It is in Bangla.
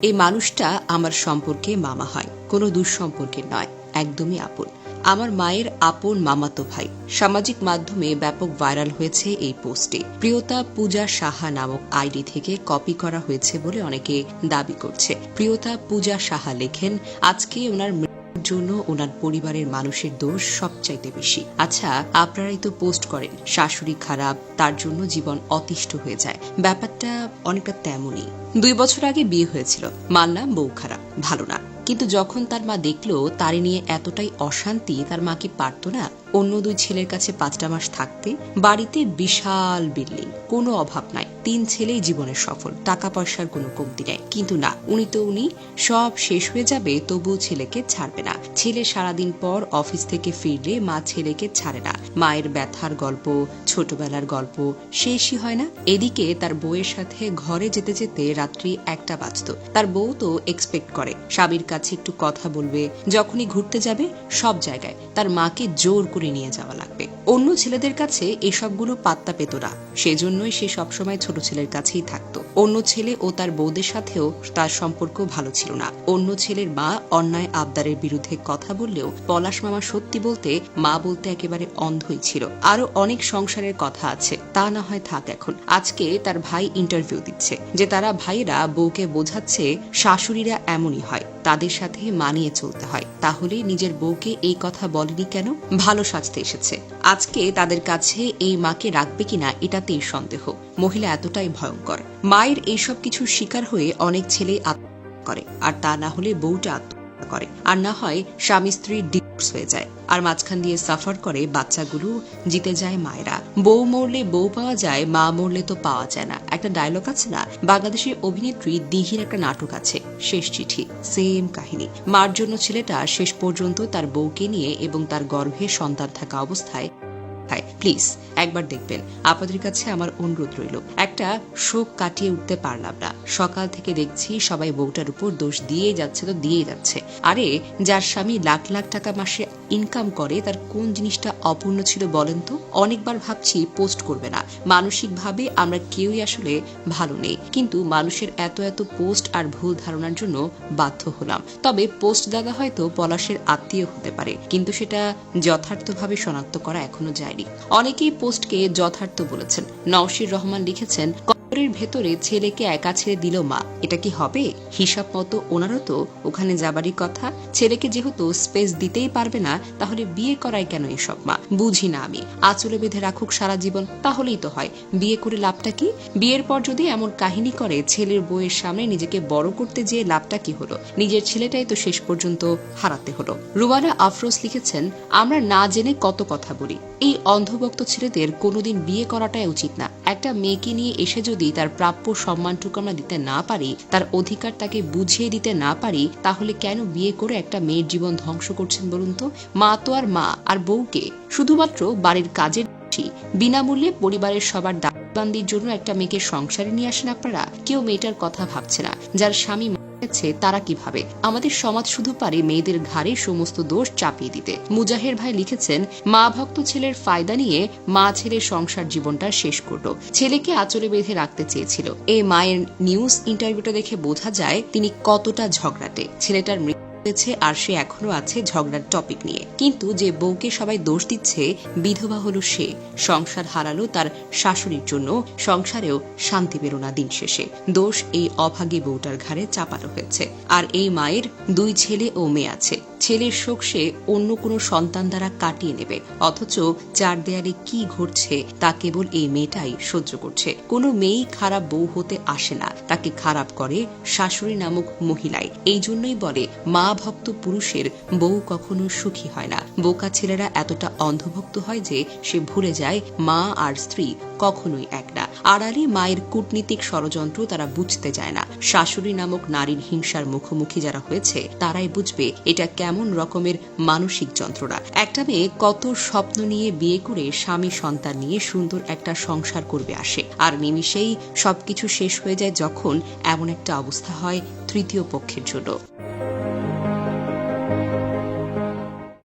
এই মানুষটা আমার সম্পর্কে মামা হয়, কোনো দুঃসম্পর্কের নয়, একদমই আপন। আমার মায়ের আপন মামাতো ভাই। সামাজিক মাধ্যমে ব্যাপক ভাইরাল হয়েছে এই পোস্টে। প্রিয়তা পূজা সাহা নামক আইডি থেকে কপি করা হয়েছে বলে অনেকে দাবি করছে। প্রিয়তা পূজা সাহা লেখেন, আজকে ওনার জন্য ওনার পরিবারের মানুষের দোষ সবচাইতে বেশি। আচ্ছা, আপনারাই তো পোস্ট করেন শাশুড়ি খারাপ, তার জন্য জীবন অতিষ্ঠ হয়ে যায়। ব্যাপারটা অনেকটা তেমনই। 2 বছর আগে বিয়ে হয়েছিল, মানলাম বউ খারাপ, ভালো না, কিন্তু যখন তার মা দেখলো তারে নিয়ে এতটাই অশান্তি, তার মা কি পারত না অন্য 2 ছেলের কাছে 5টা মাস থাকতে? বাড়িতে বিশাল বিল্ডিং, কোনো অভাব নাই, 3 ছেলেই জীবনের সফল, টাকা পয়সার কোনো কমতি নেই। কিন্তু না, উনি সব শেষ হয়ে যাবে তবুও ছেলেকে ছাড়বে না। ছেলে সারাদিন পর অফিস থেকে ফিরলে মা ছেলেকে ছাড়ে না। মায়ের ব্যথার গল্প, ছোটবেলার গল্প শেষই হয় না। এদিকে তার বউয়ের সাথে ঘরে যেতে যেতে রাত্রি 1টা বাজত। তার বউ তো এক্সপেক্ট করে স্বামীর কাছে একটু কথা বলবে, যখনই ঘুরতে যাবে সব জায়গায় তার মাকে জোর করে নিয়ে যাওয়া লাগবে। অন্য ছেলেদের কাছে এসবগুলো পাত্তা পেত না, সেজন্যই সে সবসময় ছোট ছেলের কাছেই থাকতো। অন্য ছেলে ও তার বউদের সাথেও তার সম্পর্ক ভালো ছিল না। অন্য ছেলের মা অন্যায় আবদারের বিরুদ্ধে কথা বললেও পলাশ মামা সত্যি বলতে মা বলতে একেবারে অন্ধই ছিল। আরো অনেক সংসারের কথা আছে, তা না হয় থাক এখন। আজকে তার ভাই ইন্টারভিউ দিচ্ছে যে তারা ভাইয়েরা বউকে বোঝাচ্ছে শাশুড়িরা এমনই হয়, তাদের সাথে মানিয়ে চলতে হয়। তাহলে নিজের বউকে এই কথা বলেনি কেন? ভালো সাজতে এসেছে। আজকে তাদের কাছে এই মাকে রাখবে কিনা এটাতেই সন্দেহ। মহিলা এতটাই ভয়ঙ্কর। মায়ের এইসব কিছু শিকার হয়ে অনেক ছেলে আত্মহত্যা করে, আর তা না হলে বউটা আত্মহত্যা করে, আর না হয় স্বামী স্ত্রীর ডিভোর্স হয়ে যায়, আর মাঝখান দিয়ে সাফার করে বাচ্চাগুলো। জিতে যায় মায়েরা। বউ মরলে বউ পাওয়া যায়, মা মরলে তো পাওয়া যায় না। একটা ডায়লগ আছে না, বাংলাদেশের অভিনেত্রী দিঘির একটা নাটক আছে শেষ চিঠি, সেম কাহিনী। মার জন্য ছেলেটা শেষ পর্যন্ত তার বউকে নিয়ে এবং তার গর্ভে সন্তান থাকা অবস্থায়। প্লিজ একবার দেখবেন, আপনাদের কাছে আমার অনুরোধ রইল। একটা শোক কাটিয়ে উঠতে পারলাম না, সকাল থেকে দেখছি সবাই বউটার উপর দোষ দিয়ে যাচ্ছে তো দিয়ে যাচ্ছে। আরে, যার স্বামী লাখ লাখ টাকা মাসে ইনকাম করে, তার কোন জিনিসটা অপূর্ণ ছিল বলেন তো? অনেকবার ভাবছি পোস্ট করবে না, মানসিকভাবে আমরা কেউই আসলে ভালো নেই, কিন্তু মানুষের এত পোস্ট আর ভুল ধারণার জন্য বাধ্য হলাম। তবে পোস্ট দাদা হয়তো পলাশের আত্মীয় হতে পারে, কিন্তু সেটা যথার্থভাবে শনাক্ত করা এখনো যায়নি। অনেকেই পোস্টকে যথার্থ বলেছেন। নওশীর রহমান লিখেছেন, কবরের ভেতরে ছেলেকে একা ছেড়ে দিল মা, এটা কি হবে? হিসাব মতো ওনারও তো ওখানে যাবারই কথা। ছেলেকে যেহেতু স্পেস দিতেই পারবে না, তাহলে বিয়ে করায় কেন এসব মা? বুঝি না আমি। আঁচলে বেঁধে রাখুক সারা জীবন, তাহলেই তো হয়। বিয়ে করে লাভটা কি? বিয়ের পর যদি এমন কাহিনী করে, ছেলের বউয়ের সামনে নিজেকে বড় করতে যেয়ে লাভটা কি হলো? নিজের ছেলেটাই তো শেষ পর্যন্ত হারাতে হলো। রুবানা আফরোজ লিখেছেন, আমরা না জেনে কত কথা বলি। এই অন্ধভক্ত ছেলেদের কোনোদিন বিয়ে করাটাই উচিত না। একটা মেয়েকে নিয়ে এসে যদি তার প্রাপ্য সম্মানটুকু আমরা দিতে না পারি, তার অধিকার তাকে বুঝিয়ে দিতে না পারি, তাহলে কেন বিয়ে করে একটা মেয়ের জীবন ধ্বংস করছেন বলুন তো? মা তো আর মা, আর বউকে শুধুমাত্র বাড়ির কাজের বিনামূল্যে পরিবারের সবার দায়িত্ববান্দির জন্য একটা মেয়েকে সংসারে নিয়ে আসেন আপনারা। কেউ মেয়েটার কথা ভাবছে না। যার স্বামী তারা কিভাবে? আমাদের সমাজ শুধু পারে মেয়েদের ঘাড়ে সমস্ত দোষ চাপিয়ে দিতে। মুজাহের ভাই লিখেছেন, মা ভক্ত ছেলের ফায়দা নিয়ে মা ছেলের সংসার জীবনটা শেষ করলো, ছেলেকে আঁচলে বেঁধে রাখতে চেয়েছিল। এই মায়ের নিউজ ইন্টারভিউটা দেখে বোঝা যায় তিনি কতটা ঝগড়াটে। ছেলেটার হয়েছে আর সে এখনো আছে ঝগড়ার টপিক নিয়ে। কিন্তু যে বউকে সবাই দোষ দিচ্ছে, বিধবা হলো সে, সংসার হারালো তার শাশুড়ির জন্য, সংসারেও শান্তি পেল না দিন শেষে। দোষ এই অভাগী বউটার ঘাড়ে চাপানো হয়েছে। আর এই মায়ের 2 ছেলে ও মেয়ে আছে। ছেলের শোক সে অন্য কোনো সন্তান দ্বারা কাটিয়ে নেবে, অথচ 4 দেয়ালে কি ঘটছে তা কেবল এই মেয়েটাই সহ্য করছে। কোনো মেয়েই খারাপ বউ হতে আসে না, তাকে খারাপ করে শাশুড়ি নামক মহিলাই। এই জন্যই বলে, মা ভক্ত পুরুষের বউ কখনো সুখী হয় না। বোকা ছেলেরা এতটা অন্ধভক্ত হয় যে সে ভুলে যায় মা আর স্ত্রী কখনোই এক না। আড়ালে মায়ের কূটনীতিক ষড়যন্ত্র তারা বুঝতে যায় না। শাশুড়ি নামক নারীর হিংসার মুখোমুখি যারা হয়েছে, তারাই বুঝবে এটা কেমন রকমের মানসিক যন্ত্রণা। একটা মেয়ে কত স্বপ্ন নিয়ে বিয়ে করে স্বামী সন্তান নিয়ে সুন্দর একটা সংসার করবে আসে, আর নিমিষেই সবকিছু শেষ হয়ে যায় যখন এমন একটা অবস্থা হয় তৃতীয় পক্ষের জন্য।